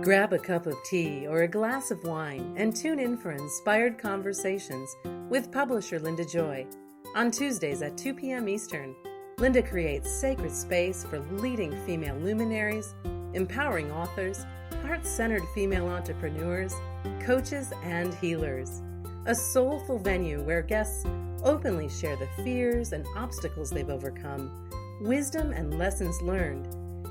Grab a cup of tea or a glass of wine and tune in for Inspired Conversations with publisher Linda Joy. On Tuesdays at 2 p.m. Eastern, Linda creates sacred space for leading female luminaries, empowering authors, heart-centered female entrepreneurs, coaches, and healers. A soulful venue where guests openly share the fears and obstacles they've overcome, wisdom and lessons learned,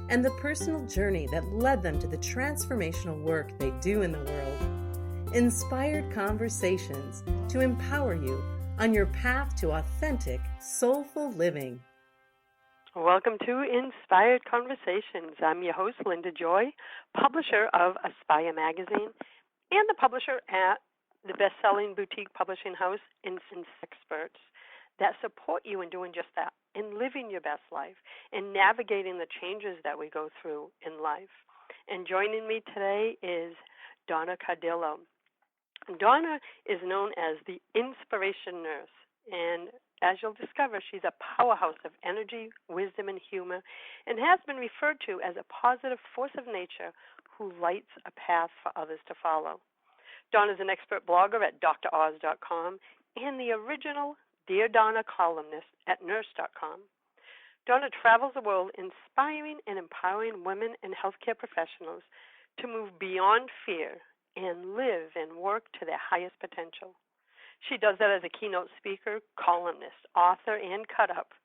and the personal journey that led them to the transformational work they do in the world. Inspired Conversations to empower you on your path to authentic, soulful living. Welcome to Inspired Conversations. I'm your host, Linda Joy, publisher of Aspire Magazine and the publisher at the best-selling boutique publishing house, Instant Experts, that support you in doing just that, in living your best life, and navigating the changes that we go through in life. And joining me today is Donna Cardillo. Donna is known as the Inspiration Nurse, and as you'll discover, she's a powerhouse of energy, wisdom, and humor, and has been referred to as a positive force of nature who lights a path for others to follow. Donna is an expert blogger at DrOz.com and the original Dear Donna columnist at Nurse.com. Donna travels the world inspiring and empowering women and healthcare professionals to move beyond fear and live and work to their highest potential. She does that as a keynote speaker, columnist, author, and cut-up.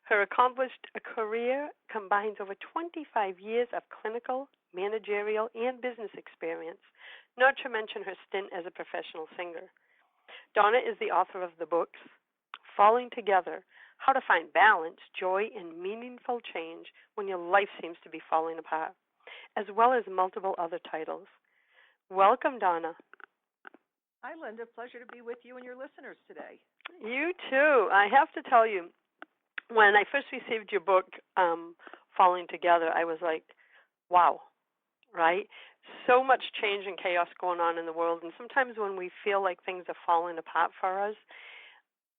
Her accomplished career combines over 25 years of clinical, managerial, and business experience, not to mention her stint as a professional singer. Donna is the author of the books Falling Together, How to Find Balance, Joy, and Meaningful Change When Your Life Seems to Be Falling Apart, as well as multiple other titles. Welcome, Donna. Hi, Linda. Pleasure to be with you and your listeners today. You too. I have to tell you, when I first received your book, Falling Together, I was like, wow, right? So much change and chaos going on in the world, and sometimes when we feel like things are falling apart for us,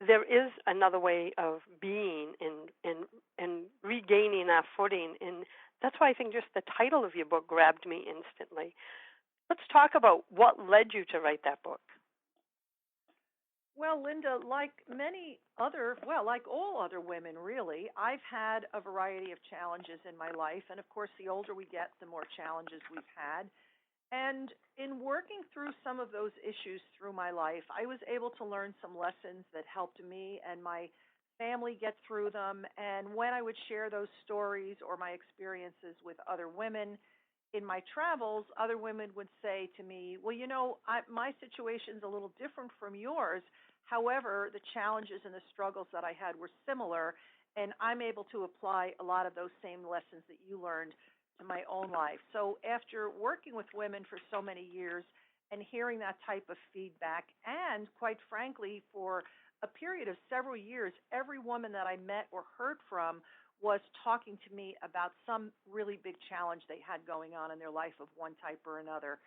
there is another way of being and regaining our footing, and that's why I think just the title of your book grabbed me instantly. Let's talk about what led you to write that book. Well, Linda, like all other women, really, I've had a variety of challenges in my life, and of course, the older we get, the more challenges we've had. And in working through some of those issues through my life, I was able to learn some lessons that helped me and my family get through them. And when I would share those stories or my experiences with other women in my travels, other women would say to me, well, my situation's a little different from yours. However, the challenges and the struggles that I had were similar, and I'm able to apply a lot of those same lessons that you learned to my own life. So after working with women for so many years and hearing that type of feedback, and quite frankly, for a period of several years, every woman that I met or heard from was talking to me about some really big challenge they had going on in their life of one type or another.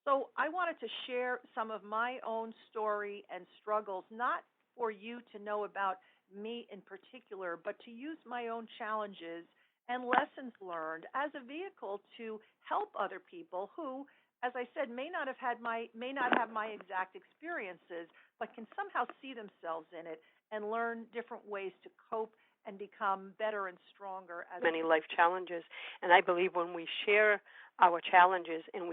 So I wanted to share some of my own story and struggles, not for you to know about me in particular, but to use my own challenges and lessons learned as a vehicle to help other people who, as I said, may not have my exact experiences, but can somehow see themselves in it and learn different ways to cope and become better and stronger. As many life challenges, and I believe when we share our challenges and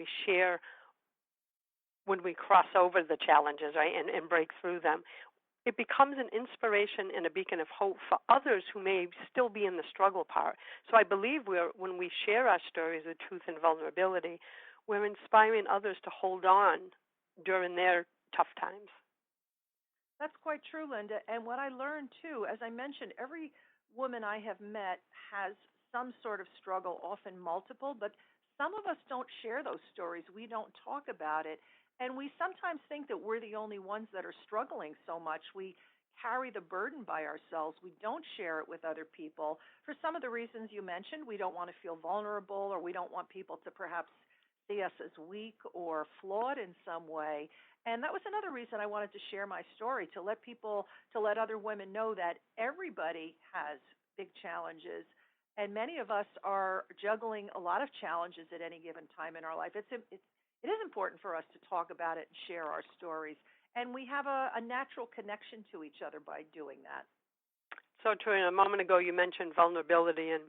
when we cross over the challenges, right, and break through them, it becomes an inspiration and a beacon of hope for others who may still be in the struggle part. So I believe when we share our stories of truth and vulnerability, we're inspiring others to hold on during their tough times. That's quite true, Linda. And what I learned, too, as I mentioned, every woman I have met has some sort of struggle, often multiple, but some of us don't share those stories. We don't talk about it. And we sometimes think that we're the only ones that are struggling so much. We carry the burden by ourselves. We don't share it with other people. For some of the reasons you mentioned, we don't want to feel vulnerable, or we don't want people to perhaps see us as weak or flawed in some way. And that was another reason I wanted to share my story, to let other women know that everybody has big challenges And many of us are juggling a lot of challenges at any given time in our life. It is important for us to talk about it and share our stories. And we have a natural connection to each other by doing that. So, Troy, a moment ago you mentioned vulnerability, and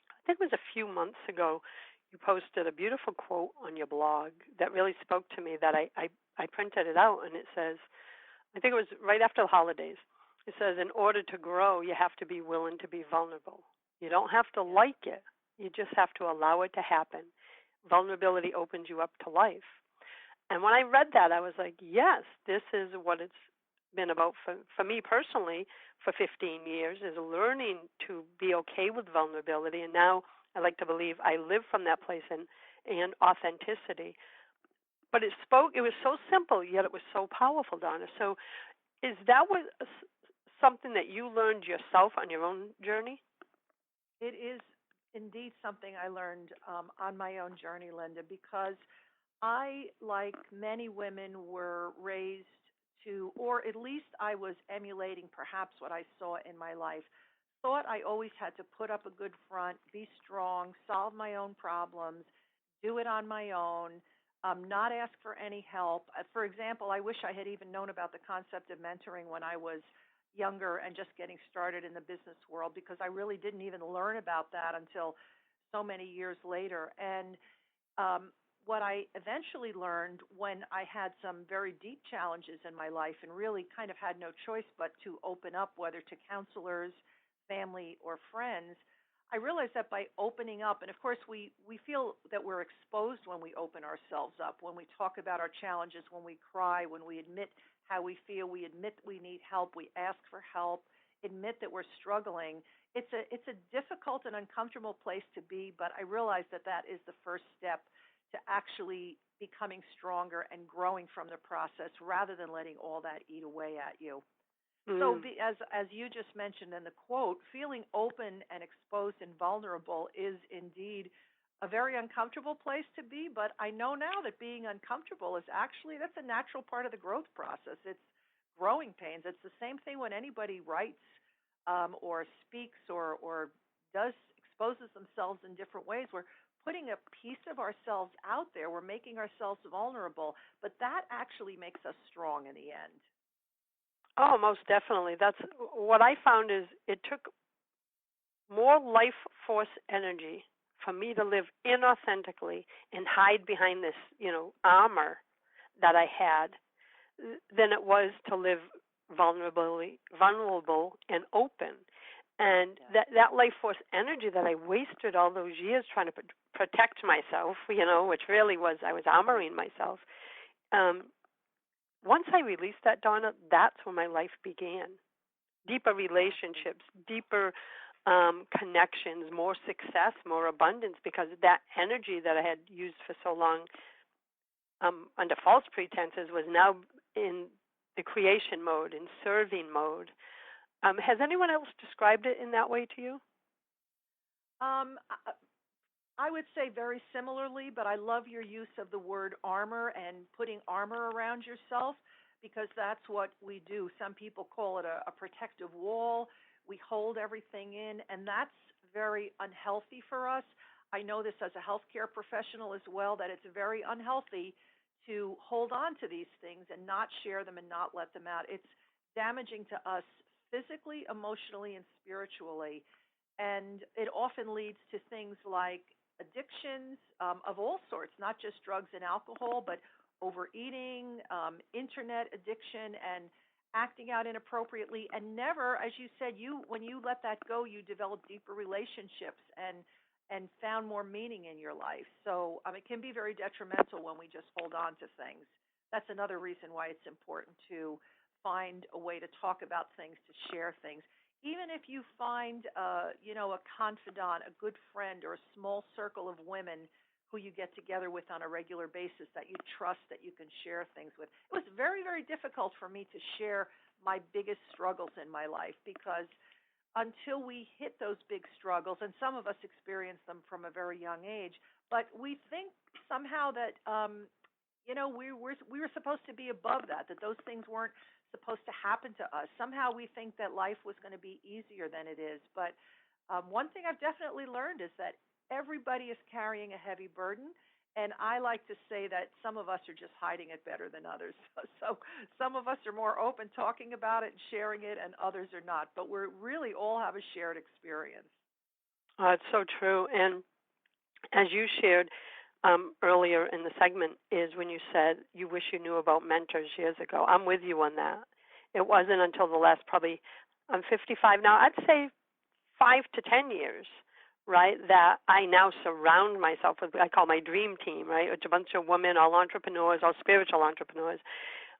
I think it was a few months ago you posted a beautiful quote on your blog that really spoke to me that I printed it out, and it says, I think it was right after the holidays, it says, in order to grow, you have to be willing to be vulnerable. You don't have to like it. You just have to allow it to happen. Vulnerability opens you up to life. And when I read that, I was like, yes, this is what it's been about for me personally for 15 years, is learning to be okay with vulnerability. And now I like to believe I live from that place and authenticity. But it was so simple, yet it was so powerful, Donna. So is that something that you learned yourself on your own journey? It is indeed something I learned on my own journey, Linda, because I, like many women, were raised to, or at least I was emulating perhaps what I saw in my life, thought I always had to put up a good front, be strong, solve my own problems, do it on my own, not ask for any help. For example, I wish I had even known about the concept of mentoring when I was younger and just getting started in the business world, because I really didn't even learn about that until so many years later. And what I eventually learned when I had some very deep challenges in my life and really kind of had no choice but to open up, whether to counselors, family, or friends, I realized that by opening up, and of course we feel that we're exposed when we open ourselves up, when we talk about our challenges, when we cry, when we admit how we feel, we admit we need help, we ask for help, admit that we're struggling. It's a difficult and uncomfortable place to be, but I realized that that is the first step to actually becoming stronger and growing from the process rather than letting all that eat away at you. So as you just mentioned in the quote, feeling open and exposed and vulnerable is indeed a very uncomfortable place to be, but I know now that being uncomfortable is actually, that's a natural part of the growth process. It's growing pains. It's the same thing when anybody writes or speaks or does exposes themselves in different ways. We're putting a piece of ourselves out there. We're making ourselves vulnerable, but that actually makes us strong in the end. Oh, most definitely. That's what I found is it took more life force energy for me to live inauthentically and hide behind this, armor that I had than it was to live vulnerable and open. And that life force energy that I wasted all those years trying to protect myself, which really was I was armoring myself. Once I released that, Donna, that's when my life began. Deeper relationships, deeper connections, more success, more abundance, because that energy that I had used for so long under false pretenses was now in the creation mode, in serving mode. Has anyone else described it in that way to you? I would say very similarly, but I love your use of the word armor and putting armor around yourself, because that's what we do. Some people call it a protective wall. We hold everything in, and that's very unhealthy for us. I know this as a healthcare professional as well, that it's very unhealthy to hold on to these things and not share them and not let them out. It's damaging to us physically, emotionally, and spiritually. And it often leads to things like addictions of all sorts, not just drugs and alcohol, but overeating, internet addiction, and acting out inappropriately. And never, as you said, when you let that go, you develop deeper relationships and found more meaning in your life. So it can be very detrimental when we just hold on to things. That's another reason why it's important to find a way to talk about things, to share things. Even if you find, a confidant, a good friend, or a small circle of women who you get together with on a regular basis that you trust, that you can share things with. It was very, very difficult for me to share my biggest struggles in my life, because until we hit those big struggles, and some of us experience them from a very young age, but we think somehow that, we were supposed to be above that those things weren't supposed to happen to us. Somehow we think that life was going to be easier than it is. But One thing I've definitely learned is that everybody is carrying a heavy burden, and I like to say that some of us are just hiding it better than others. So some of us are more open talking about it and sharing it, and others are not. But we really all have a shared experience. It's so true. And as you shared earlier in the segment, is when you said you wish you knew about mentors years ago. I'm with you on that. It wasn't until the last I'm 55 now, I'd say 5 to 10 years, right, that I now surround myself with, I call my dream team, right? It's a bunch of women, all entrepreneurs, all spiritual entrepreneurs.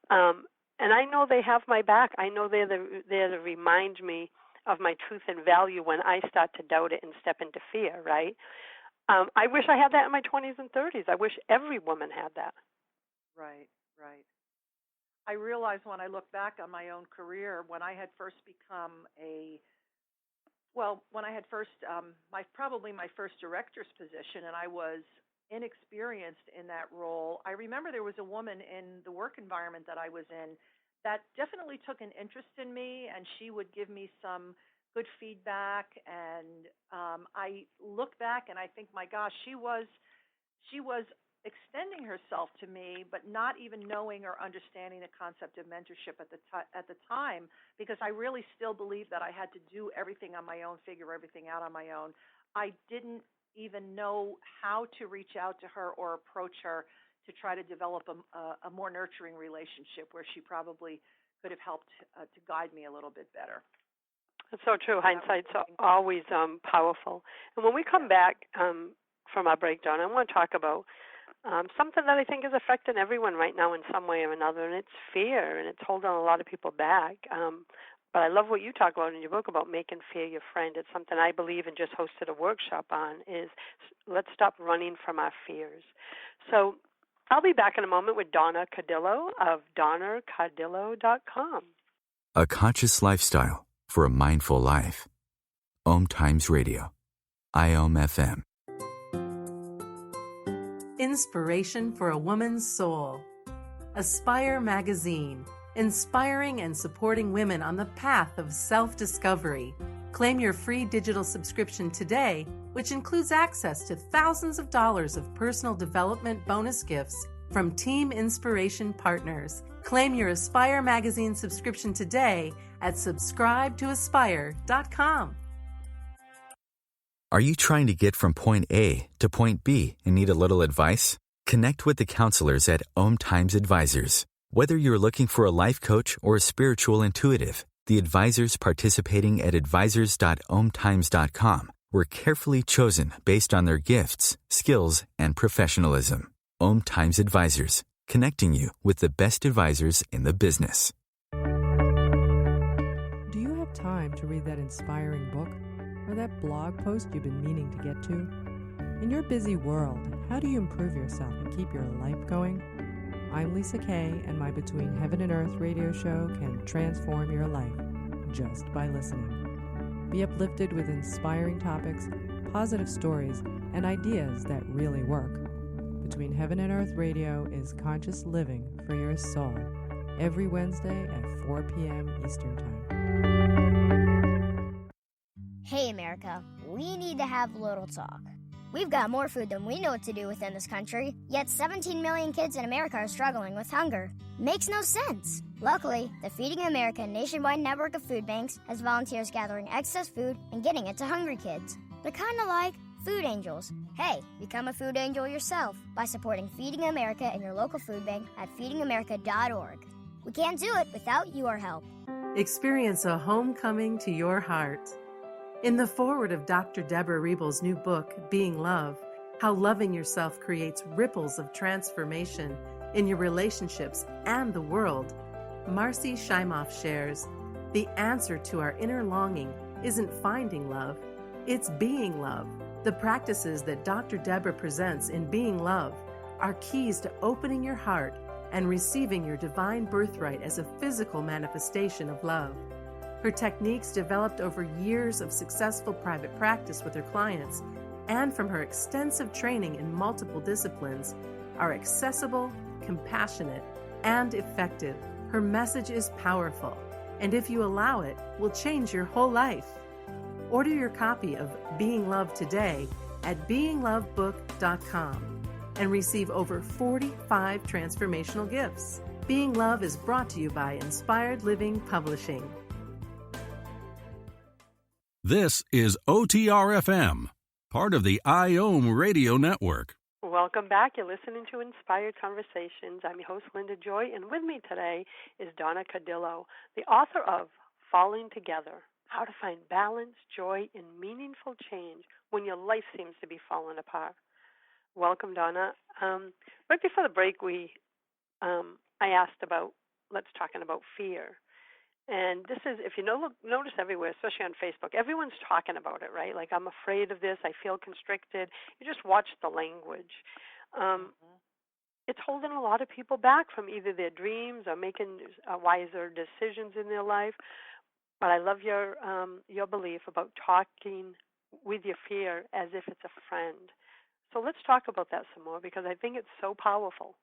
And I know they have my back. I know they're there to remind me of my truth and value when I start to doubt it and step into fear, right? I wish I had that in my 20s and 30s. I wish every woman had that. Right. I realize when I look back on my own career, when I had first become my first director's position, and I was inexperienced in that role, I remember there was a woman in the work environment that I was in that definitely took an interest in me, and she would give me some good feedback. And I look back and I think, my gosh, she was extending herself to me, but not even knowing or understanding the concept of mentorship at the time, because I really still believed that I had to do everything on my own, figure everything out on my own. I didn't even know how to reach out to her or approach her to try to develop a more nurturing relationship where she probably could have helped to guide me a little bit better. That's so true. Hindsight's always powerful. And when we come back from our breakdown, I want to talk about something that I think is affecting everyone right now in some way or another, and it's fear, and it's holding a lot of people back. But I love what you talk about in your book about making fear your friend. It's something I believe and just hosted a workshop on, is let's stop running from our fears. So I'll be back in a moment with Donna Cardillo of DonnaCardillo.com. A conscious lifestyle for a mindful life. OMTimes Radio. IOM FM. Inspiration for a woman's soul. Aspire Magazine, inspiring and supporting women on the path of self-discovery. Claim your free digital subscription today, which includes access to thousands of dollars of personal development bonus gifts from Team Inspiration partners. Claim your Aspire Magazine subscription today at subscribetoaspire.com. Are you trying to get from point A to point B and need a little advice? Connect with the counselors at OMTimes Advisors. Whether you're looking for a life coach or a spiritual intuitive, the advisors participating at advisors.omtimes.com were carefully chosen based on their gifts, skills, and professionalism. OMTimes Advisors, connecting you with the best advisors in the business. Do you have time to read that inspiring book or that blog post you've been meaning to get to? In your busy world, how do you improve yourself and keep your life going? I'm Lisa Kay, and my Between Heaven and Earth radio show can transform your life just by listening. Be uplifted with inspiring topics, positive stories, and ideas that really work. Between Heaven and Earth Radio is conscious living for your soul, every Wednesday at 4 p.m. Eastern Time. Hey, America, we need to have a little talk. We've got more food than we know what to do with in this country, yet 17 million kids in America are struggling with hunger. Makes no sense. Luckily, the Feeding America nationwide network of food banks has volunteers gathering excess food and getting it to hungry kids. They're kind of like food angels. Hey, become a food angel yourself by supporting Feeding America in your local food bank at feedingamerica.org. We can't do it without your help. Experience a homecoming to your heart. In the foreword of Dr. Deborah Riebel's new book, Being Love, How Loving Yourself Creates Ripples of Transformation in Your Relationships and the World, Marcy Shimoff shares, the answer to our inner longing isn't finding love, it's being love. The practices that Dr. Deborah presents in Being Love are keys to opening your heart and receiving your divine birthright as a physical manifestation of love. Her techniques, developed over years of successful private practice with her clients and from her extensive training in multiple disciplines, are accessible, compassionate, and effective. Her message is powerful, and if you allow it, will change your whole life. Order your copy of Being Love today at beinglovebook.com and receive over 45 transformational gifts. Being Love is brought to you by Inspired Living Publishing. This is OTR-FM, part of the IOM Radio Network. Welcome back. You're listening to Inspired Conversations. I'm your host, Linda Joy, and with me today is Donna Cardillo, the author of Falling Together, How to Find Balance, Joy, and Meaningful Change When Your Life Seems to Be Falling Apart. Welcome, Donna. Right before the break, I asked about, let's talking about fear. And this is, if you notice everywhere, especially on Facebook, everyone's talking about it, right? Like, I'm afraid of this, I feel constricted. You just watch the language. It's holding a lot of people back from either their dreams or making wiser decisions in their life. But I love your belief about talking with your fear as if it's a friend. So let's talk about that some more, because I think it's so powerful.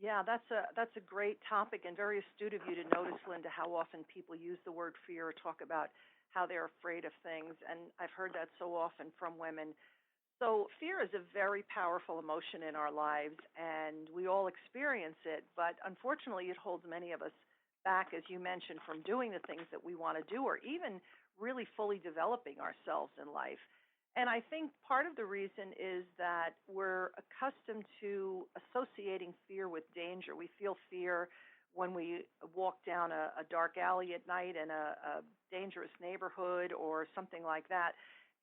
Yeah, that's a great topic, and very astute of you to notice, Linda, how often people use the word fear or talk about how they're afraid of things, and I've heard that so often from women. So fear is a very powerful emotion in our lives, and we all experience it, but unfortunately it holds many of us back, as you mentioned, from doing the things that we want to do, or even really fully developing ourselves in life. And I think part of the reason is that we're accustomed to associating fear with danger. We feel fear when we walk down a dark alley at night in a dangerous neighborhood or something like that.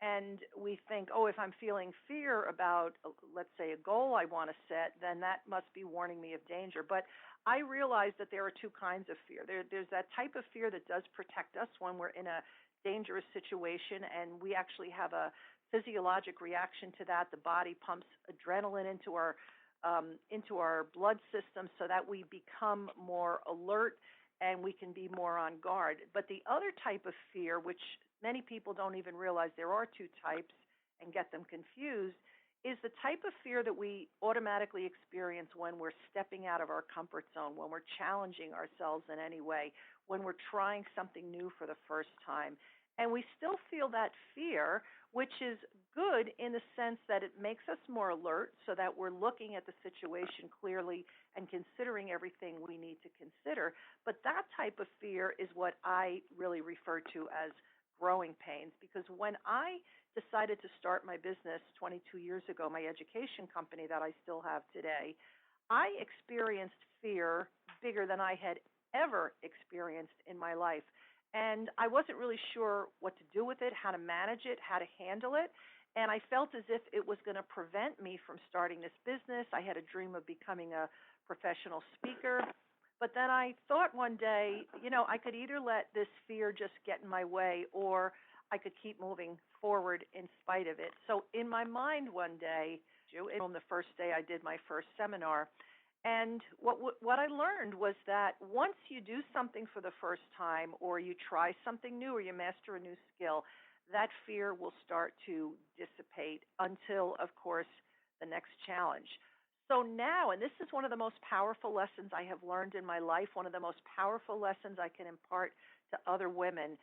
And we think, oh, if I'm feeling fear about, let's say, a goal I want to set, then that must be warning me of danger. But I realize that there are two kinds of fear. There's that type of fear that does protect us when we're in a dangerous situation, and we actually have a physiologic reaction to that. The body pumps adrenaline into our blood system so that we become more alert and we can be more on guard. But the other type of fear, which many people don't even realize there are two types and get them confused, is the type of fear that we automatically experience when we're stepping out of our comfort zone, when we're challenging ourselves in any way, when we're trying something new for the first time. And we still feel that fear, which is good in the sense that it makes us more alert so that we're looking at the situation clearly and considering everything we need to consider. But that type of fear is what I really refer to as growing pains, because when I decided to start my business 22 years ago, my education company that I still have today, I experienced fear bigger than I had ever experienced in my life. And I wasn't really sure what to do with it, how to manage it, how to handle it. And I felt as if it was going to prevent me from starting this business. I had a dream of becoming a professional speaker. But then I thought one day, I could either let this fear just get in my way, or I could keep moving forward in spite of it. So in my mind one day, on the first day I did my first seminar, and what I learned was that once you do something for the first time, or you try something new, or you master a new skill, that fear will start to dissipate until, of course, the next challenge. So now, and this is one of the most powerful lessons I have learned in my life, one of the most powerful lessons I can impart to other women,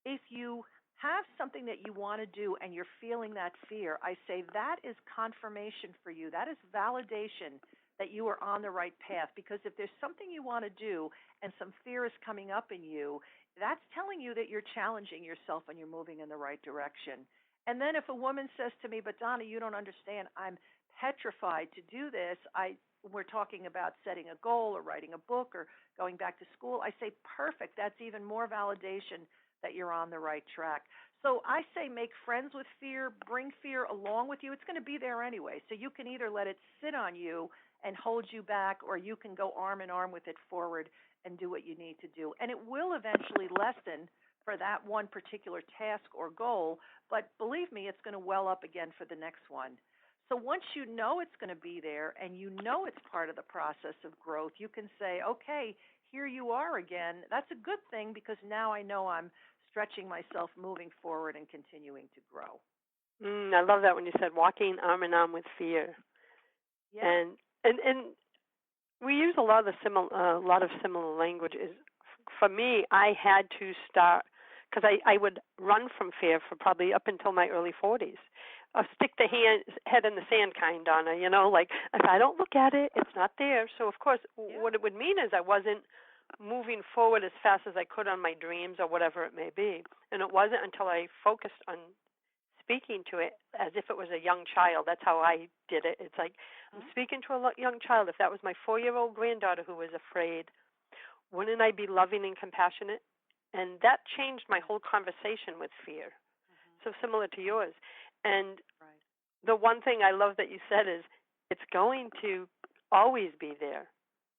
if you have something that you want to do and you're feeling that fear, I say that is confirmation for you. That is validation that you are on the right path, because if there's something you want to do and some fear is coming up in you, that's telling you that you're challenging yourself and you're moving in the right direction. And then if a woman says to me, but Donna, you don't understand, I'm petrified to do this, we're talking about setting a goal or writing a book or going back to school, I say, perfect, that's even more validation that you're on the right track. So I say make friends with fear, bring fear along with you. It's going to be there anyway. So you can either let it sit on you and hold you back, or you can go arm in arm with it forward and do what you need to do. And it will eventually lessen for that one particular task or goal, but believe me, it's going to well up again for the next one. So once you know it's going to be there and you know it's part of the process of growth, you can say, okay, here you are again. That's a good thing, because now I know I'm stretching myself, moving forward, and continuing to grow. I love that when you said walking arm in arm with fear. Yeah. And we use a lot of similar languages. For me, I had to start because I would run from fear for probably up until my early 40s. Stick the head in the sand kind, Donna, like if I don't look at it, it's not there. So, of course, what it would mean is I wasn't moving forward as fast as I could on my dreams or whatever it may be. And it wasn't until I focused on speaking to it as if it was a young child. That's how I did it. It's like I'm speaking to a young child. If that was my 4-year-old granddaughter who was afraid, wouldn't I be loving and compassionate? And that changed my whole conversation with fear. So similar to yours. And the one thing I love that you said is it's going to always be there.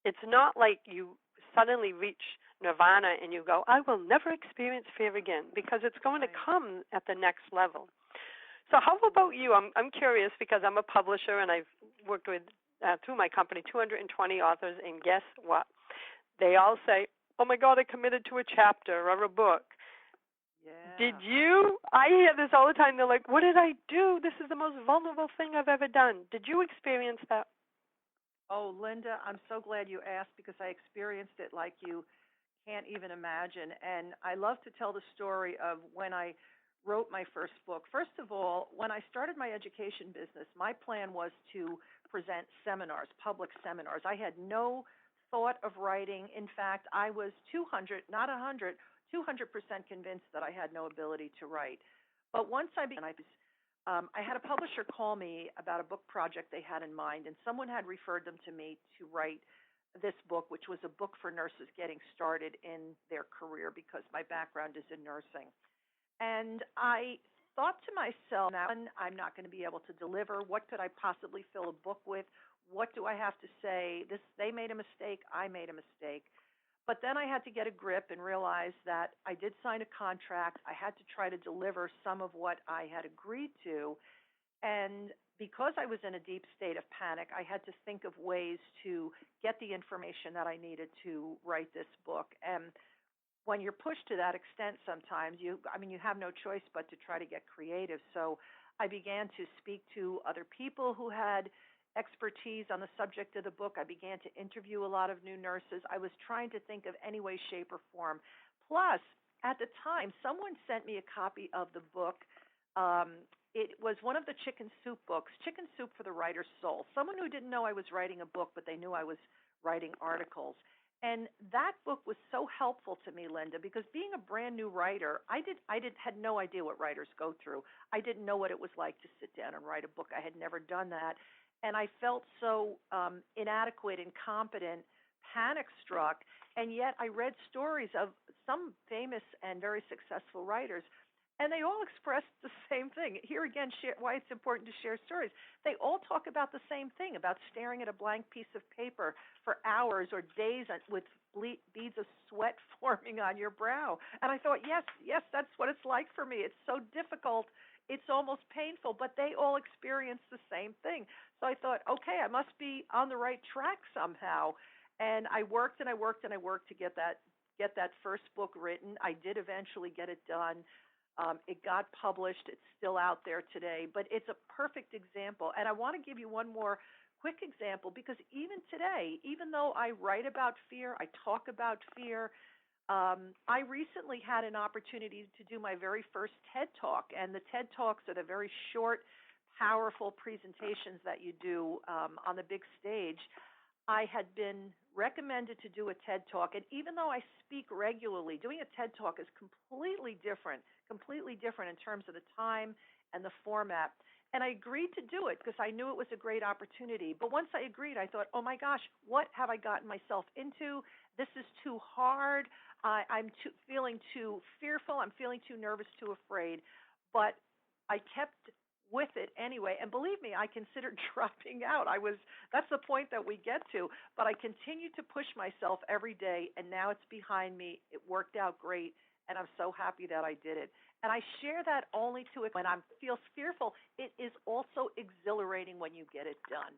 It's not like you suddenly reach nirvana and you go, I will never experience fear again, because it's going to come at the next level. So how about you? I'm curious because I'm a publisher and I've worked with, through my company, 220 authors, and guess what? They all say, oh my God, I committed to a chapter or a book. Yeah. Did you? I hear this all the time. They're like, what did I do? This is the most vulnerable thing I've ever done. Did you experience that? Oh, Linda, I'm so glad you asked, because I experienced it like you can't even imagine. And I love to tell the story of when I wrote my first book. First of all, when I started my education business, my plan was to present seminars, public seminars. I had no thought of writing. In fact, I was 200% convinced that I had no ability to write. But once I began, I had a publisher call me about a book project they had in mind, and someone had referred them to me to write this book, which was a book for nurses getting started in their career, because my background is in nursing. And I thought to myself, now I'm not going to be able to deliver. What could I possibly fill a book with? What do I have to say? They made a mistake. I made a mistake. But then I had to get a grip and realize that I did sign a contract. I had to try to deliver some of what I had agreed to. And because I was in a deep state of panic, I had to think of ways to get the information that I needed to write this book. And when you're pushed to that extent, sometimes you have no choice but to try to get creative. So I began to speak to other people who had expertise on the subject of the book. I began to interview a lot of new nurses. I was trying to think of any way, shape, or form. Plus, at the time, someone sent me a copy of the book. It was one of the Chicken Soup books, Chicken Soup for the Writer's Soul. Someone who didn't know I was writing a book, but they knew I was writing articles. And that book was so helpful to me, Linda, because being a brand new writer, I had no idea what writers go through. I didn't know what it was like to sit down and write a book. I had never done that. And I felt so inadequate, incompetent, panic-struck, and yet I read stories of some famous and very successful writers, and they all expressed the same thing. Here again, why it's important to share stories. They all talk about the same thing, about staring at a blank piece of paper for hours or days with beads of sweat forming on your brow. And I thought, yes, that's what it's like for me. It's so difficult. It's almost painful, but they all experience the same thing. So I thought, okay, I must be on the right track somehow. And I worked and I worked and I worked to get that first book written. I did eventually get it done. It got published. It's still out there today, but it's a perfect example. And I want to give you one more quick example, because even today, even though I write about fear, I talk about fear, I recently had an opportunity to do my very first TED Talk, and the TED Talks are the very short, powerful presentations that you do on the big stage. I had been recommended to do a TED Talk, and even though I speak regularly, doing a TED Talk is completely different in terms of the time and the format. And I agreed to do it because I knew it was a great opportunity. But once I agreed, I thought, oh my gosh, what have I gotten myself into? This is too hard. I'm feeling too fearful. I'm feeling too nervous, too afraid. But I kept with it anyway. And believe me, I considered dropping out. That's the point that we get to. But I continued to push myself every day, and now it's behind me. It worked out great, and I'm so happy that I did it. And I share that only to it when I feel fearful. It is also exhilarating when you get it done.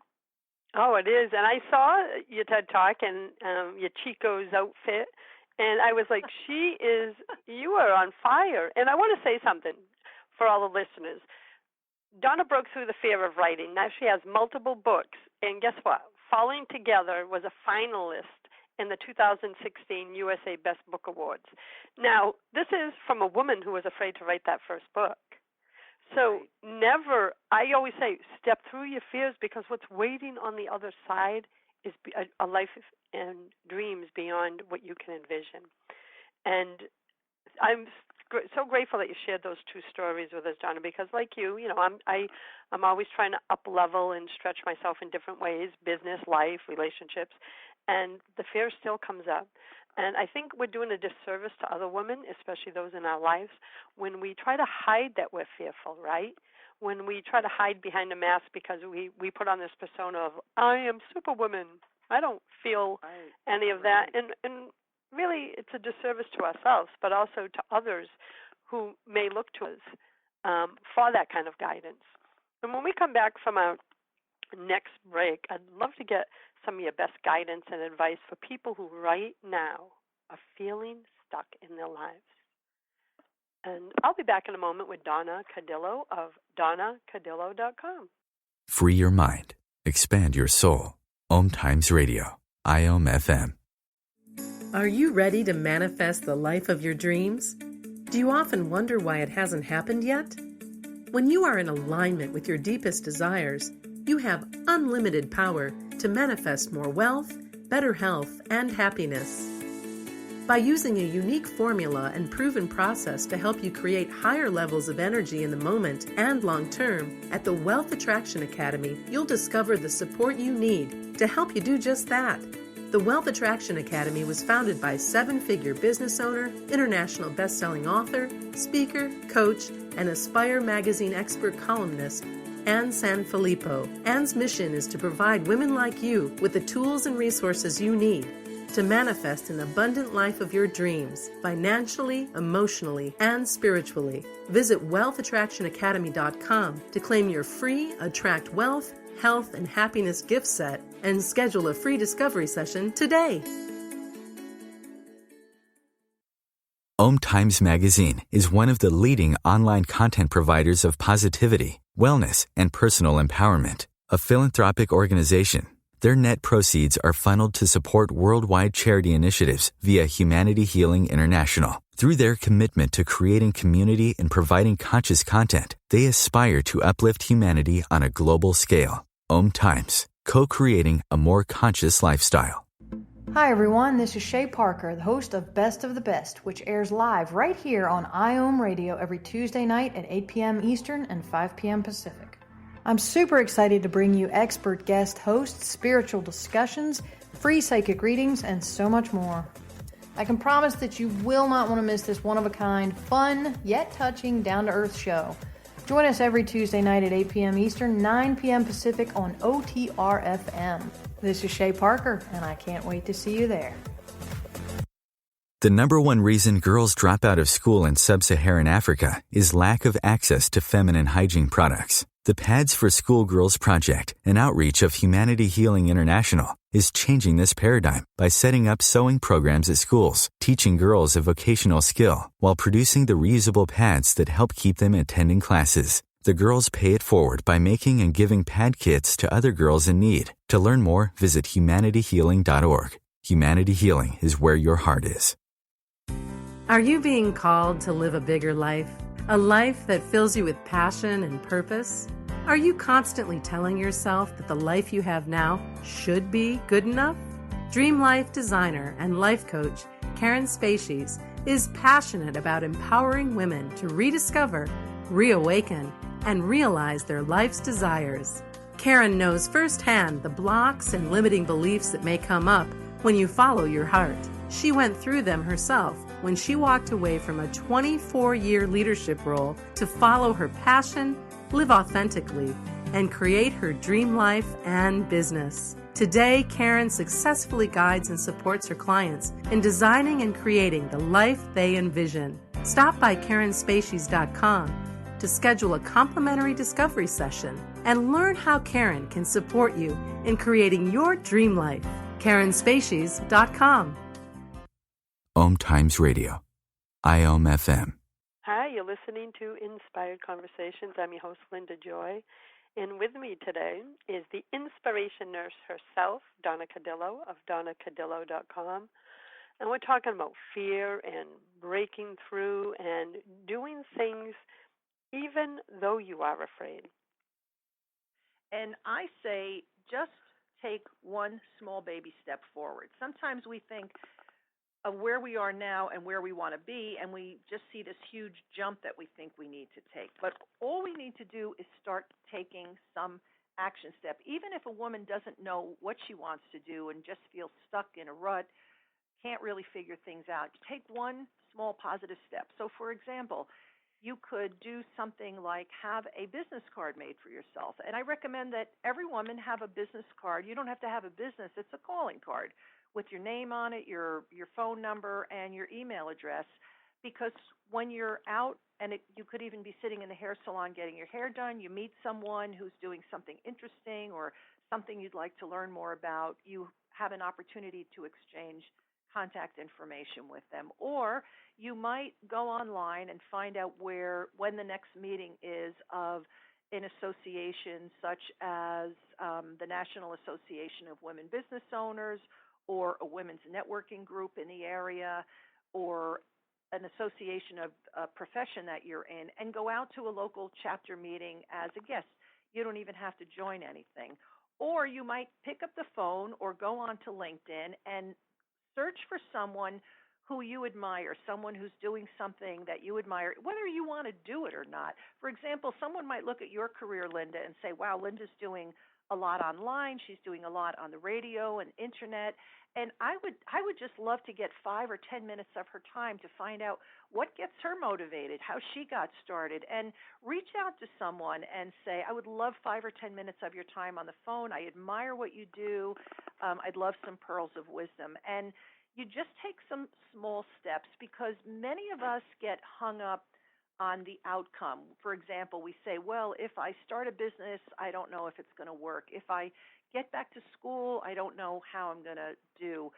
Oh, it is. And I saw your TED Talk and your Chico's outfit, and I was like, you are on fire. And I want to say something for all the listeners. Donna broke through the fear of writing. Now she has multiple books. And guess what? Falling Together was a finalist in the 2016 USA Best Book Awards. Now, this is from a woman who was afraid to write that first book. So never, I always say, step through your fears, because what's waiting on the other side is a life and dreams beyond what you can envision. And I'm so grateful that you shared those two stories with us, Donna, because like you know, I'm always trying to up level and stretch myself in different ways, business, life, relationships, and the fear still comes up. And I think we're doing a disservice to other women, especially those in our lives, when we try to hide that we're fearful, right? When we try to hide behind a mask because we put on this persona of, I am Superwoman. I don't feel any of that. And really, it's a disservice to ourselves, but also to others who may look to us for that kind of guidance. And when we come back from our next break, I'd love to get some of your best guidance and advice for people who right now are feeling stuck in their lives. And I'll be back in a moment with Donna Cardillo of donnacardillo.com. Free your mind. Expand your soul. OMTimes Radio. IOM FM. Are you ready to manifest the life of your dreams? Do you often wonder why it hasn't happened yet? When you are in alignment with your deepest desires, you have unlimited power to manifest more wealth, better health, and happiness. By using a unique formula and proven process to help you create higher levels of energy in the moment and long term, at the Wealth Attraction Academy, you'll discover the support you need to help you do just that. The Wealth Attraction Academy was founded by seven-figure business owner, international best-selling author, speaker, coach, and Aspire magazine expert columnist, Anne Sanfilippo. Anne's mission is to provide women like you with the tools and resources you need to manifest an abundant life of your dreams, financially, emotionally, and spiritually. Visit wealthattractionacademy.com to claim your free Attract Wealth, Health, and Happiness gift set and schedule a free discovery session today. OMTimes Magazine is one of the leading online content providers of positivity, wellness, and personal empowerment. A philanthropic organization, their net proceeds are funneled to support worldwide charity initiatives via Humanity Healing International. Through their commitment to creating community and providing conscious content, they aspire to uplift humanity on a global scale. OMTimes, co-creating a more conscious lifestyle. Hi everyone, this is Shay Parker, the host of Best of the Best, which airs live right here on IOM Radio every Tuesday night at 8 p.m. Eastern and 5 p.m. Pacific. I'm super excited to bring you expert guest hosts, spiritual discussions, free psychic readings, and so much more. I can promise that you will not want to miss this one-of-a-kind, fun, yet touching, down-to-earth show. Join us every Tuesday night at 8 p.m. Eastern, 9 p.m. Pacific on OTR-FM. This is Shay Parker, and I can't wait to see you there. The number one reason girls drop out of school in sub-Saharan Africa is lack of access to feminine hygiene products. The Pads for Schoolgirls Project, an outreach of Humanity Healing International, is changing this paradigm by setting up sewing programs at schools, teaching girls a vocational skill, while producing the reusable pads that help keep them attending classes. The girls pay it forward by making and giving pad kits to other girls in need. To learn more, visit humanityhealing.org. Humanity Healing is where your heart is. Are you being called to live a bigger life? A life that fills you with passion and purpose? Are you constantly telling yourself that the life you have now should be good enough? Dream Life designer and life coach Karen Spacies is passionate about empowering women to rediscover, reawaken, and realize their life's desires. Karen knows firsthand the blocks and limiting beliefs that may come up when you follow your heart. She went through them herself when she walked away from a 24-year leadership role to follow her passion, live authentically, and create her dream life and business. Today, Karen successfully guides and supports her clients in designing and creating the life they envision. Stop by KarenSpacies.com to schedule a complimentary discovery session and learn how Karen can support you in creating your dream life. KarenSpacies.com. OMTimes Radio. IOM FM. Hi, you're listening to Inspired Conversations. I'm your host, Linda Joy. And with me today is the inspiration nurse herself, Donna Cardillo of donnacardillo.com. And we're talking about fear and breaking through and doing things even though you are afraid. And I say just take one small baby step forward. Sometimes we think of where we are now and where we want to be, and we just see this huge jump that we think we need to take. But all we need to do is start taking some action step. Even if a woman doesn't know what she wants to do and just feels stuck in a rut, can't really figure things out, take one small positive step. So, for example, you could do something like have a business card made for yourself. And I recommend that every woman have a business card. You don't have to have a business. It's a calling card with your name on it, your phone number, and your email address. Because when you're out, and you could even be sitting in the hair salon getting your hair done, you meet someone who's doing something interesting or something you'd like to learn more about, you have an opportunity to exchange contact information with them. Or you might go online and find out when the next meeting is of an association such as the National Association of Women Business Owners, or a women's networking group in the area, or an association of a profession that you're in, and go out to a local chapter meeting as a guest. You don't even have to join anything. Or you might pick up the phone or go onto LinkedIn and search for someone who you admire, someone who's doing something that you admire, whether you want to do it or not. For example, someone might look at your career, Linda, and say, wow, Linda's doing a lot online. She's doing a lot on the radio and internet. And I would just love to get 5 or 10 minutes of her time to find out what gets her motivated, how she got started, and reach out to someone and say, I would love 5 or 10 minutes of your time on the phone. I admire what you do. I'd love some pearls of wisdom. And you just take some small steps, because many of us get hung up on the outcome. For example, we say, well, if I start a business, I don't know if it's going to work. If I get back to school, I don't know how I'm going to do.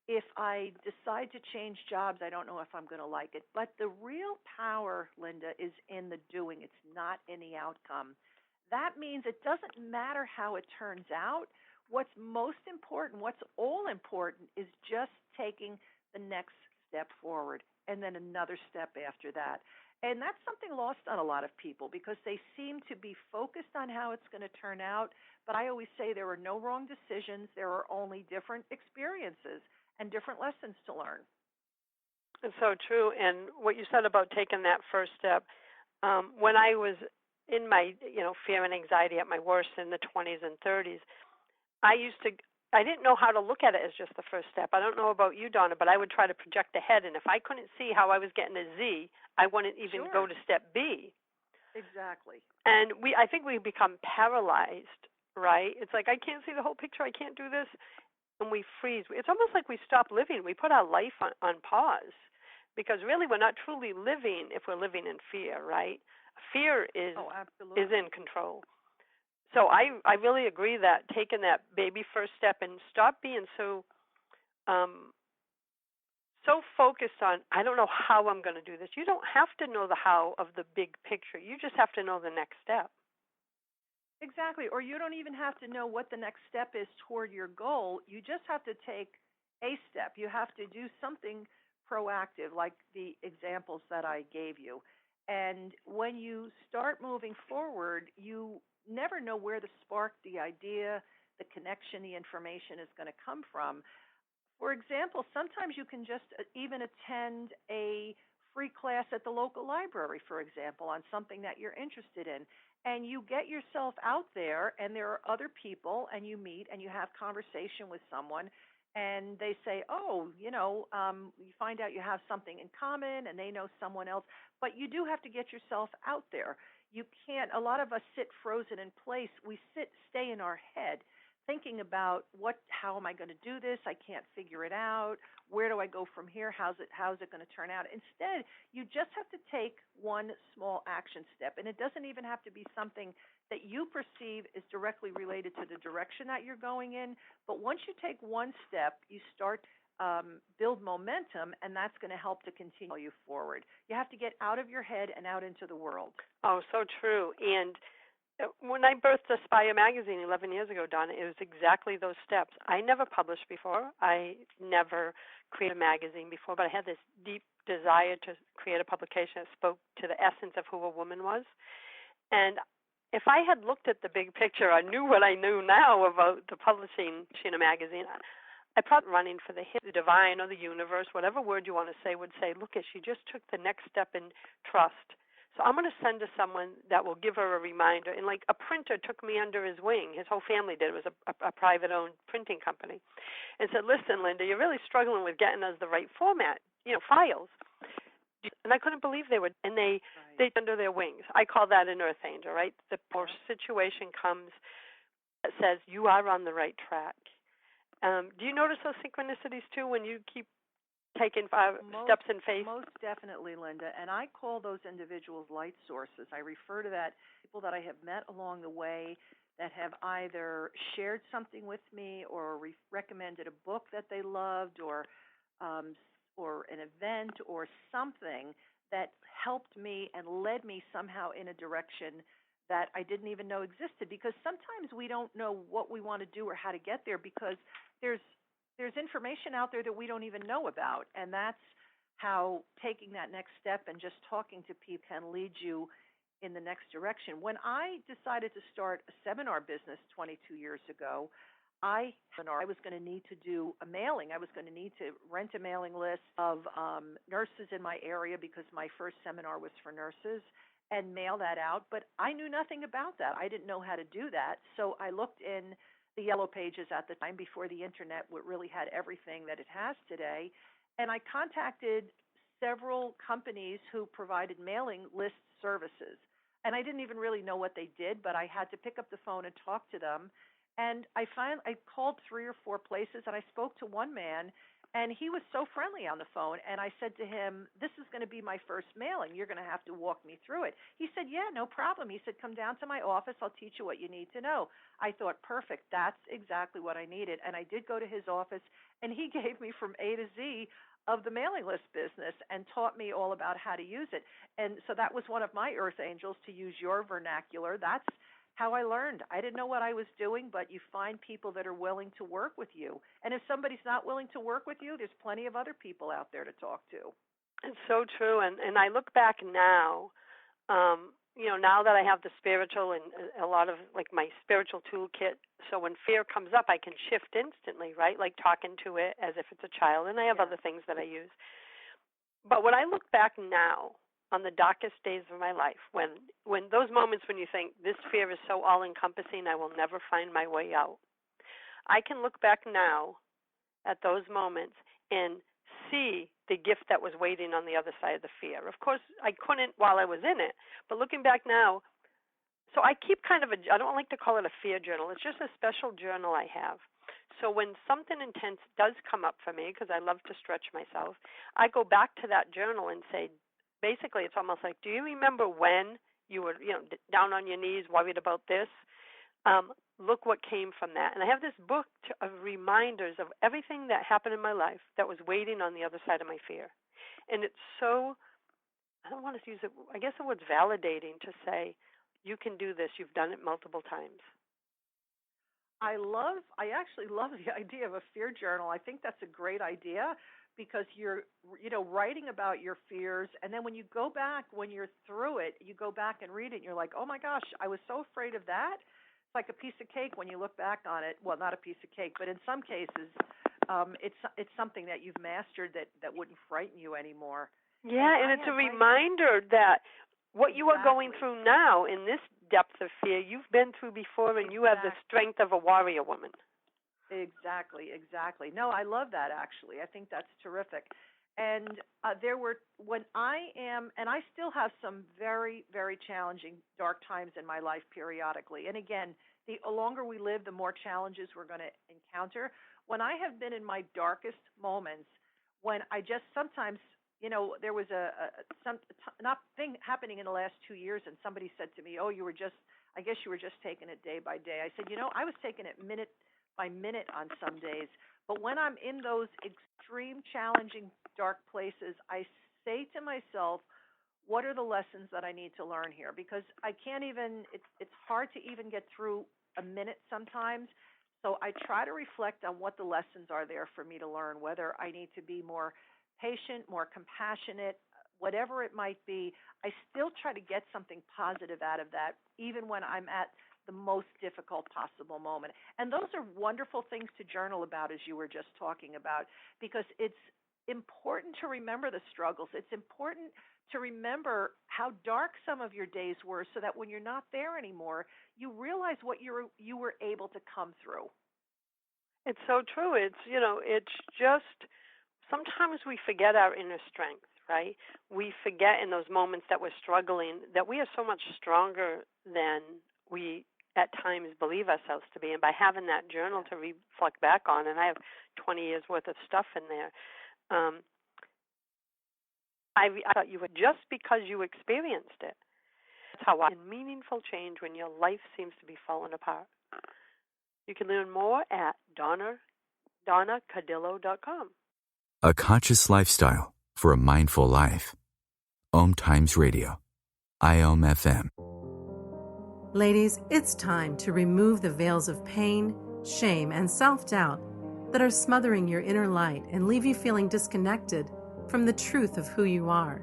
If I decide to change jobs, I don't know if I'm going to like it. But the real power, Linda, is in the doing. It's not in the outcome. That means it doesn't matter how it turns out. What's most important, what's all important, is just taking the next step forward and then another step after that. And that's something lost on a lot of people, because they seem to be focused on how it's going to turn out. But I always say there are no wrong decisions. There are only different experiences and different lessons to learn. It's so true. And what you said about taking that first step, when I was in my fear and anxiety at my worst in the 20s and 30s, I didn't know how to look at it as just the first step. I don't know about you, Donna, but I would try to project ahead, and if I couldn't see how I was getting to Z, I wouldn't even go to step B. Exactly. And I think we become paralyzed, right? It's like, I can't see the whole picture, I can't do this, and we freeze. It's almost like we stop living. We put our life on pause, because really we're not truly living if we're living in fear, right? Fear is in control. So I really agree that taking that baby first step and stop being so focused on, I don't know how I'm going to do this. You don't have to know the how of the big picture. You just have to know the next step. Exactly. Or you don't even have to know what the next step is toward your goal. You just have to take a step. You have to do something proactive, like the examples that I gave you. And when you start moving forward, you never know where the spark, the idea, the connection, the information is going to come from. For example, sometimes you can just even attend a free class at the local library, for example, on something that you're interested in. And you get yourself out there, and there are other people, and you meet and you have conversation with someone, and they say, you find out you have something in common, and they know someone else. But you do have to get yourself out there. You can't, a lot of us sit frozen in place. We stay in our head thinking about how am I going to do this? I can't figure it out. Where do I go from here? How's it going to turn out? Instead, you just have to take one small action step. And it doesn't even have to be something that you perceive is directly related to the direction that you're going in. But once you take one step, you start build momentum, and that's going to help to continue you forward. You have to get out of your head and out into the world. Oh, so true. And when I birthed Aspire magazine 11 years ago, Donna, it was exactly those steps. I never published before. I never created a magazine before, but I had this deep desire to create a publication that spoke to the essence of who a woman was. And if I had looked at the big picture, I knew what I knew now about the publishing a magazine, I probably running for the divine or the universe, whatever word you want to say, would say, look, she just took the next step in trust. So I'm going to send to someone that will give her a reminder. And like a printer took me under his wing. His whole family did. It was a private-owned printing company. And said, listen, Linda, you're really struggling with getting us the right format, files. And I couldn't believe they would. And they under their wings. I call that an earth angel, right? The poor situation comes that says you are on the right track. Do you notice those synchronicities too when you keep taking steps in faith? Most definitely, Linda. And I call those individuals light sources. I refer to that people that I have met along the way that have either shared something with me or recommended a book that they loved or an event or something that helped me and led me somehow in a direction that I didn't even know existed, because sometimes we don't know what we want to do or how to get there because there's information out there that we don't even know about, and that's how taking that next step and just talking to people can lead you in the next direction. When I decided to start a seminar business 22 years ago, I was going to need to do a mailing. I was going to need to rent a mailing list of nurses in my area because my first seminar was for nurses, and mail that out. But I knew nothing about that. I didn't know how to do that. So I looked in the yellow pages at the time before the internet really had everything that it has today. And I contacted several companies who provided mailing list services. And I didn't even really know what they did, but I had to pick up the phone and talk to them. And I called 3 or 4 places, and I spoke to one man, and he was so friendly on the phone. And I said to him, this is going to be my first mailing. You're going to have to walk me through it. He said, yeah, no problem. He said, come down to my office. I'll teach you what you need to know. I thought, perfect. That's exactly what I needed. And I did go to his office, and he gave me from A to Z of the mailing list business and taught me all about how to use it. And so that was one of my earth angels, to use your vernacular. That's how I learned. I didn't know what I was doing, but you find people that are willing to work with you. And if somebody's not willing to work with you, there's plenty of other people out there to talk to. It's so true. And I look back now, now that I have the spiritual and a lot of like my spiritual toolkit, so when fear comes up, I can shift instantly, right? Like talking to it as if it's a child. And I have other things that I use. But when I look back now, on the darkest days of my life, when those moments when you think this fear is so all-encompassing, I will never find my way out, I can look back now at those moments and see the gift that was waiting on the other side of the fear. Of course, I couldn't while I was in it, but looking back now, so I keep I don't like to call it a fear journal. It's just a special journal I have. So when something intense does come up for me, because I love to stretch myself, I go back to that journal and say, basically, it's almost like, do you remember when you were, down on your knees, worried about this? Look what came from that. And I have this book of reminders of everything that happened in my life that was waiting on the other side of my fear. And it's so, I don't want to use it, I guess the word's validating to say, you can do this. You've done it multiple times. I actually love the idea of a fear journal. I think that's a great idea, because you're, writing about your fears, and then when you go back, when you're through it, you go back and read it, and you're like, oh my gosh, I was so afraid of that. It's like a piece of cake when you look back on it. Well, not a piece of cake, but in some cases, it's something that you've mastered that wouldn't frighten you anymore. Yeah, and it's a reminder that what you are going through now in this depth of fear, you've been through before, and you have the strength of a warrior woman. Exactly. No, I love that, actually. I think that's terrific. And I still have some very, very challenging, dark times in my life periodically. And again, the longer we live, the more challenges we're going to encounter. When I have been in my darkest moments, when I just sometimes, there was not thing happening in the last 2 years, and somebody said to me, I guess you were just taking it day by day. I said, I was taking it minute by minute on some days. But when I'm in those extreme, challenging, dark places, I say to myself, what are the lessons that I need to learn here? Because I can't even, it's hard to even get through a minute sometimes. So I try to reflect on what the lessons are there for me to learn, whether I need to be more patient, more compassionate, whatever it might be. I still try to get something positive out of that, even when I'm at the most difficult possible moment. And those are wonderful things to journal about, as you were just talking about, because it's important to remember the struggles. It's important to remember how dark some of your days were, so that when you're not there anymore, you realize what you were able to come through. It's so true. It's just sometimes we forget our inner strength, right? We forget in those moments that we're struggling that we are so much stronger than we at times believe ourselves to be. And by having that journal to reflect back on, and I have 20 years worth of stuff in there, I thought you would, just because you experienced it. That's how meaningful change when your life seems to be falling apart. You can learn more at DonnaCardillo.com. A conscious lifestyle for a mindful life. OMTimes Radio. IOM FM. Ladies, it's time to remove the veils of pain, shame, and self-doubt that are smothering your inner light and leave you feeling disconnected from the truth of who you are.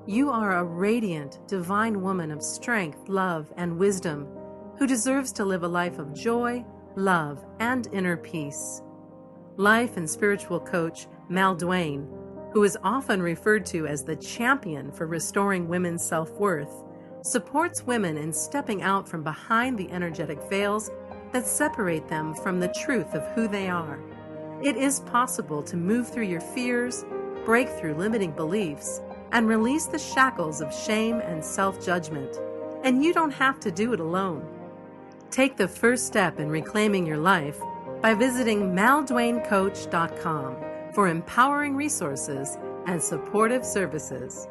You are a radiant, divine woman of strength, love, and wisdom who deserves to live a life of joy, love, and inner peace. Life and spiritual coach Mal Duane, who is often referred to as the champion for restoring women's self-worth, supports women in stepping out from behind the energetic veils that separate them from the truth of who they are. It is possible to move through your fears, break through limiting beliefs, and release the shackles of shame and self-judgment. And you don't have to do it alone. Take the first step in reclaiming your life by visiting malduanecoach.com for empowering resources and supportive services.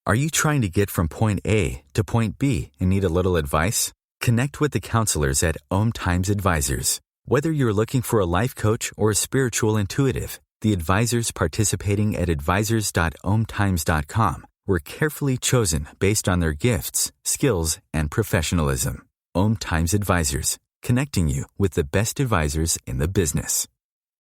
Are you trying to get from point A to point B and need a little advice? Connect with the counselors at OMTimes Advisors. Whether you're looking for a life coach or a spiritual intuitive, the advisors participating at advisors.omtimes.com were carefully chosen based on their gifts, skills, and professionalism. OMTimes Advisors, connecting you with the best advisors in the business.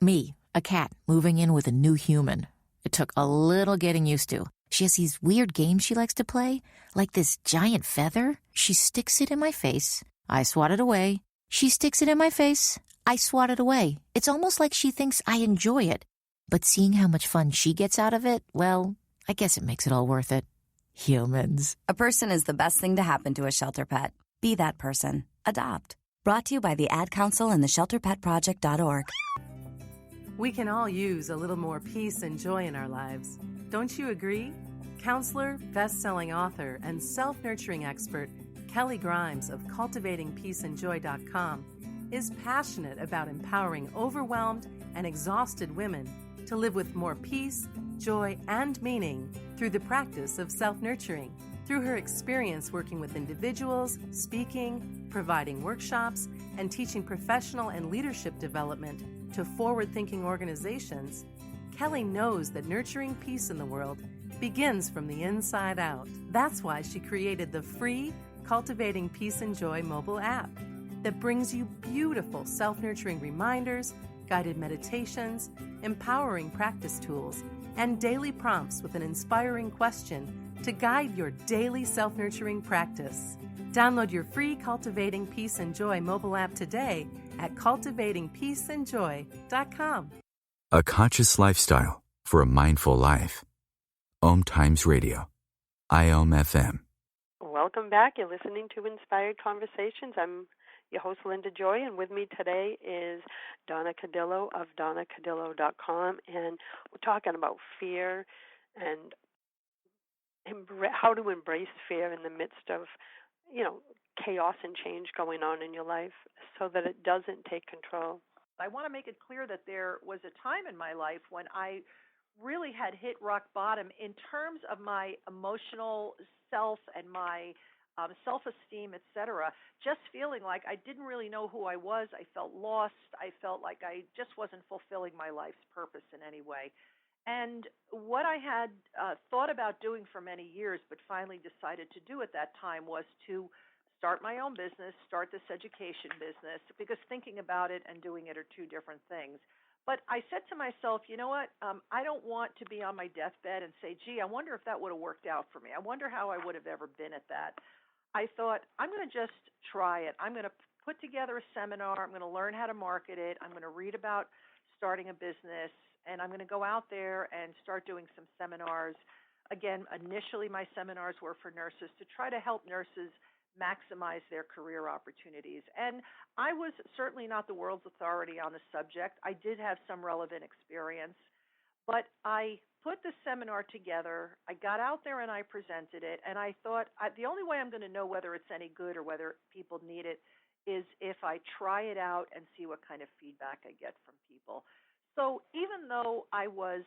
Me, a cat, moving in with a new human. It took a little getting used to. She has these weird games she likes to play, like this giant feather. She sticks it in my face. I swat it away. She sticks it in my face. I swat it away. It's almost like she thinks I enjoy it. But seeing how much fun she gets out of it, well, I guess it makes it all worth it. Humans. A person is the best thing to happen to a shelter pet. Be that person. Adopt. Brought to you by the Ad Council and the ShelterPetProject.org. We can all use a little more peace and joy in our lives. Don't you agree? Counselor, best-selling author, and self-nurturing expert Kelly Grimes of CultivatingPeaceandJoy.com is passionate about empowering overwhelmed and exhausted women to live with more peace, joy, and meaning through the practice of self-nurturing. Through her experience working with individuals, speaking, providing workshops, and teaching professional and leadership development to forward-thinking organizations, Kelly knows that nurturing peace in the world begins from the inside out. That's why she created the free Cultivating Peace and Joy mobile app that brings you beautiful self-nurturing reminders, guided meditations, empowering practice tools, and daily prompts with an inspiring question to guide your daily self-nurturing practice. Download your free Cultivating Peace and Joy mobile app today at cultivatingpeaceandjoy.com. A conscious lifestyle for a mindful life. OMTimes Radio. IOM FM. Welcome back. You're listening to Inspired Conversations. I'm your host, Linda Joy, and with me today is Donna Cardillo of DonnaCardillo.com, and we're talking about fear and how to embrace fear in the midst of, chaos and change going on in your life so that it doesn't take control. I want to make it clear that there was a time in my life when I really had hit rock bottom in terms of my emotional self and my self-esteem, etc., just feeling like I didn't really know who I was. I felt lost. I felt like I just wasn't fulfilling my life's purpose in any way. And what I had thought about doing for many years, but finally decided to do at that time, was to start my own business, start this education business, because thinking about it and doing it are two different things. But I said to myself, you know what, I don't want to be on my deathbed and say, gee, I wonder if that would have worked out for me. I wonder how I would have ever been at that. I thought, I'm going to just try it. I'm going to put together a seminar. I'm going to learn how to market it. I'm going to read about starting a business, and I'm going to go out there and start doing some seminars. Again, initially my seminars were for nurses to try to help nurses maximize their career opportunities. And I was certainly not the world's authority on the subject. I did have some relevant experience, but I put the seminar together. I got out there and I presented it, and I thought the only way I'm going to know whether it's any good or whether people need it is if I try it out and see what kind of feedback I get from people. So even though I was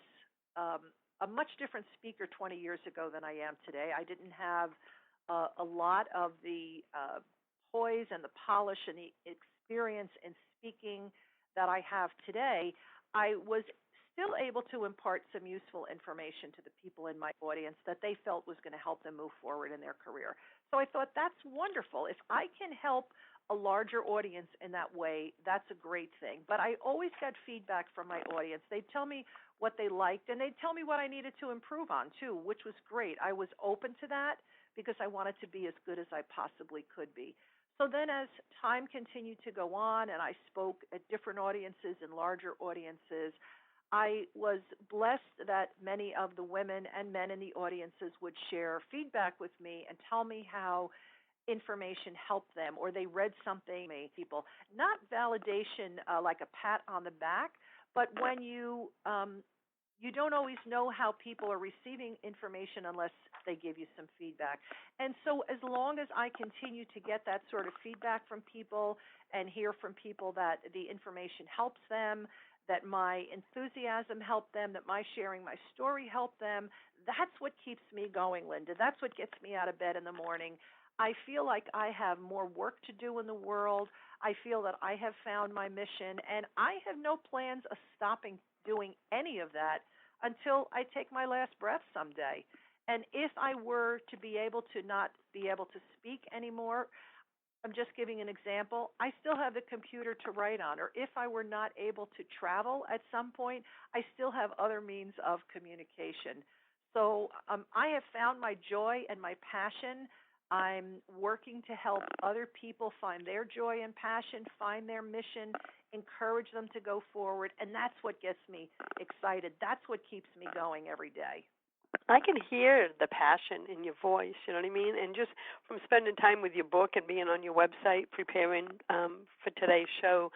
a much different speaker 20 years ago than I am today, I didn't have a lot of the poise and the polish and the experience in speaking that I have today, I was still able to impart some useful information to the people in my audience that they felt was going to help them move forward in their career. So I thought, that's wonderful. If I can help a larger audience in that way, that's a great thing. But I always got feedback from my audience. They'd tell me what they liked, and they'd tell me what I needed to improve on, too, which was great. I was open to that because I wanted to be as good as I possibly could be. So then as time continued to go on and I spoke at different audiences and larger audiences, I was blessed that many of the women and men in the audiences would share feedback with me and tell me how information helped them, or they read something, people, not validation like a pat on the back, but when you don't always know how people are receiving information unless they give you some feedback. And so as long as I continue to get that sort of feedback from people and hear from people that the information helps them, that my enthusiasm helped them, that my sharing my story helped them, that's what keeps me going, Linda. That's what gets me out of bed in the morning. I feel like I have more work to do in the world. I feel that I have found my mission, and I have no plans of stopping doing any of that until I take my last breath someday. And if I were to be able to not be able to speak anymore, I'm just giving an example, I still have the computer to write on. Or if I were not able to travel at some point, I still have other means of communication. So I have found my joy and my passion. I'm working to help other people find their joy and passion, find their mission, encourage them to go forward, and that's what gets me excited. That's what keeps me going every day. I can hear the passion in your voice, you know what I mean? And just from spending time with your book and being on your website, preparing for today's show,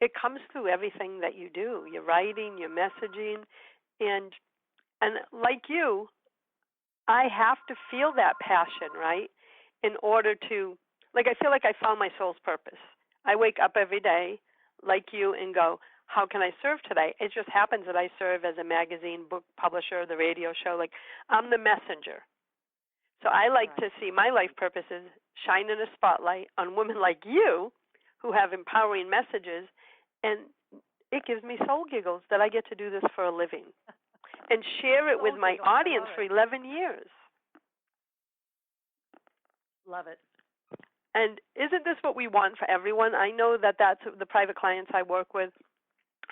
it comes through everything that you do, your writing, your messaging, and like you, I have to feel that passion, right? In order to, like, I feel like I found my soul's purpose. I wake up every day, like you, and go, how can I serve today? It just happens that I serve as a magazine, book publisher, the radio show. Like, I'm the messenger. So I like to see my life purpose is shining a spotlight on women like you who have empowering messages, and it gives me soul giggles that I get to do this for a living and share it with my audience for 11 years. Love it. And isn't this what we want for everyone? I know that that's the private clients I work with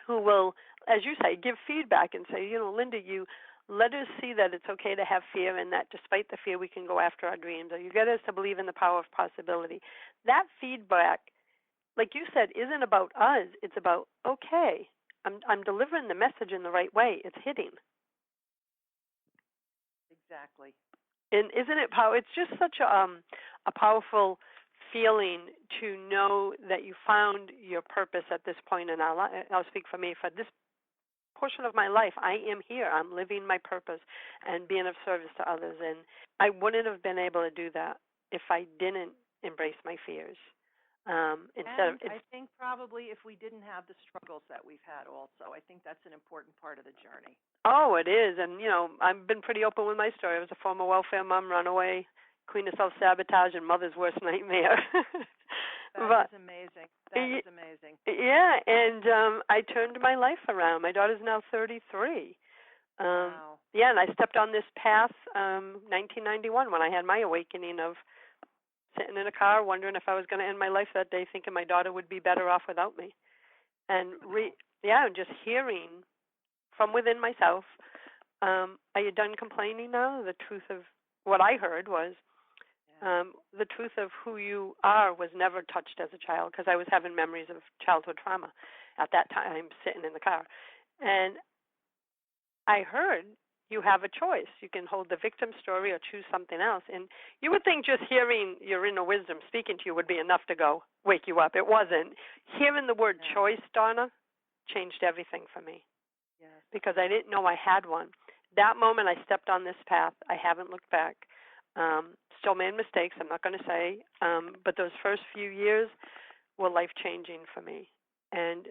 who will, as you say, give feedback and say, you know, Linda, you let us see that it's okay to have fear and that despite the fear we can go after our dreams, or you get us to believe in the power of possibility. That feedback, like you said, isn't about us. It's about, okay, I'm delivering the message in the right way. It's hitting. Exactly. And isn't it powerful? It's just such a powerful feeling to know that you found your purpose at this point in our life. I'll speak for me. For this portion of my life, I am here. I'm living my purpose and being of service to others. And I wouldn't have been able to do that if I didn't embrace my fears. I think probably if we didn't have the struggles that we've had also, I think that's an important part of the journey. Oh, it is. And, you know, I've been pretty open with my story. I was a former welfare mom, runaway, queen of self-sabotage, and mother's worst nightmare. That is amazing. That is amazing. Yeah, and I turned my life around. My daughter's now 33. Wow. Yeah, and I stepped on this path 1991 when I had my awakening of sitting in a car wondering if I was going to end my life that day, thinking my daughter would be better off without me. And just hearing from within myself, are you done complaining now? The truth of what I heard was the truth of who you are was never touched as a child, because I was having memories of childhood trauma at that time sitting in the car. And I heard you have a choice. You can hold the victim story or choose something else. And you would think just hearing your inner wisdom speaking to you would be enough to go wake you up. It wasn't. Hearing the word choice, Donna, changed everything for me. Yes. Because I didn't know I had one. That moment I stepped on this path, I haven't looked back. Still made mistakes, I'm not going to say, but those first few years were life-changing for me. And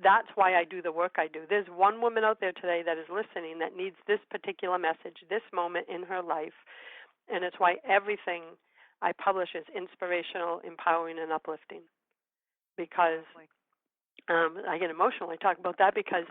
that's why I do the work I do. There's one woman out there today that is listening that needs this particular message, this moment in her life, and it's why everything I publish is inspirational, empowering, and uplifting. Because I get emotional when I talk about that, because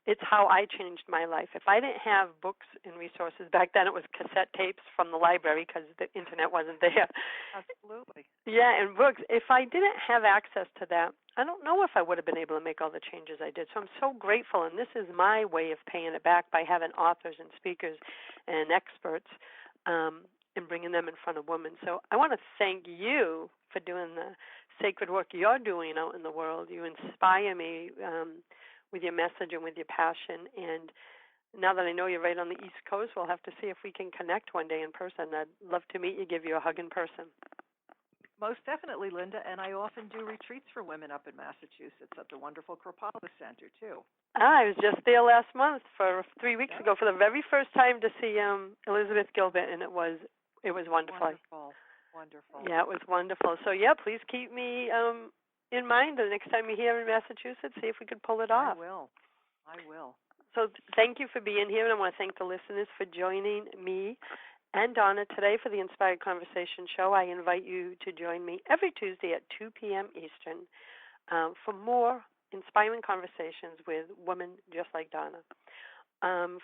it's how I changed my life. If I didn't have books and resources, back then it was cassette tapes from the library because the internet wasn't there. Absolutely. Yeah, and books. If I didn't have access to that, I don't know if I would have been able to make all the changes I did. So I'm so grateful, and this is my way of paying it back by having authors and speakers and experts and bringing them in front of women. So I want to thank you for doing the sacred work you're doing out in the world. You inspire me with your message and with your passion. And now that I know you're right on the East Coast, we'll have to see if we can connect one day in person. I'd love to meet you, give you a hug in person. Most definitely, Linda, and I often do retreats for women up in Massachusetts at the wonderful Kropolis Center, too. I was just there last month for 3 weeks ago for the very first time to see Elizabeth Gilbert, and it was wonderful. Wonderful. Yeah, it was wonderful. So, yeah, please keep me in mind the next time you're here in Massachusetts, see if we could pull it off. I will. So thank you for being here, and I want to thank the listeners for joining me and Donna today for the Inspired Conversation Show. I invite you to join me every Tuesday at 2 p.m. Eastern for more inspiring conversations with women just like Donna.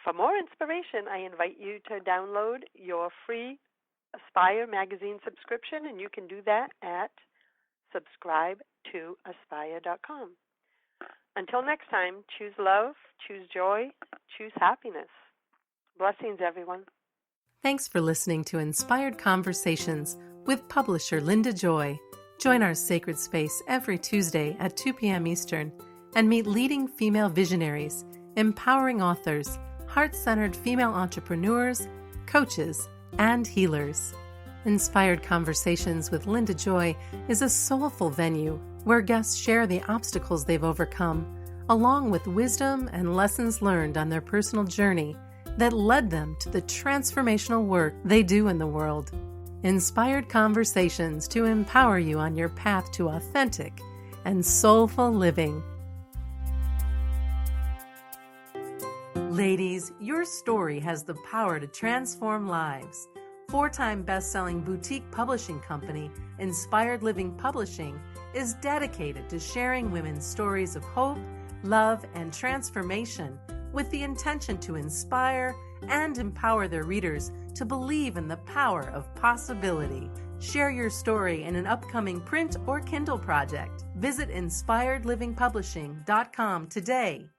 For more inspiration, I invite you to download your free Aspire magazine subscription, and you can do that at subscribe2aspire.com. Until next time, choose love, choose joy, choose happiness. Blessings, everyone. Thanks for listening to Inspired Conversations with publisher Linda Joy. Join our sacred space every Tuesday at 2 p.m. Eastern and meet leading female visionaries, empowering authors, heart-centered female entrepreneurs, coaches, and healers. Inspired Conversations with Linda Joy is a soulful venue where guests share the obstacles they've overcome, along with wisdom and lessons learned on their personal journey that led them to the transformational work they do in the world. Inspired Conversations to empower you on your path to authentic and soulful living. Ladies, your story has the power to transform lives. 4-time best-selling boutique publishing company, Inspired Living Publishing, is dedicated to sharing women's stories of hope, love, and transformation with the intention to inspire and empower their readers to believe in the power of possibility. Share your story in an upcoming print or Kindle project. Visit inspiredlivingpublishing.com today.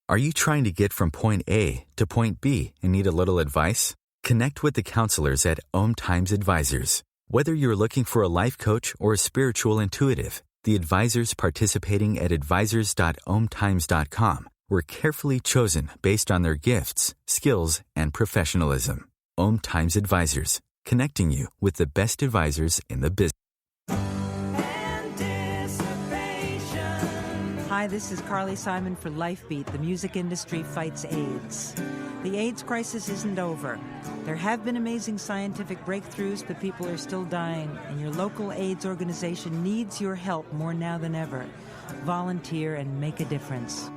Are you trying to get from point A to point B and need a little advice? Connect with the counselors at OMTimes Advisors. Whether you're looking for a life coach or a spiritual intuitive, the advisors participating at advisors.omtimes.com were carefully chosen based on their gifts, skills, and professionalism. OMTimes Advisors, connecting you with the best advisors in the business. Hi, this is Carly Simon for LifeBeat. The music industry fights AIDS. The AIDS crisis isn't over. There have been amazing scientific breakthroughs, but people are still dying, and your local AIDS organization needs your help more now than ever. Volunteer and make a difference.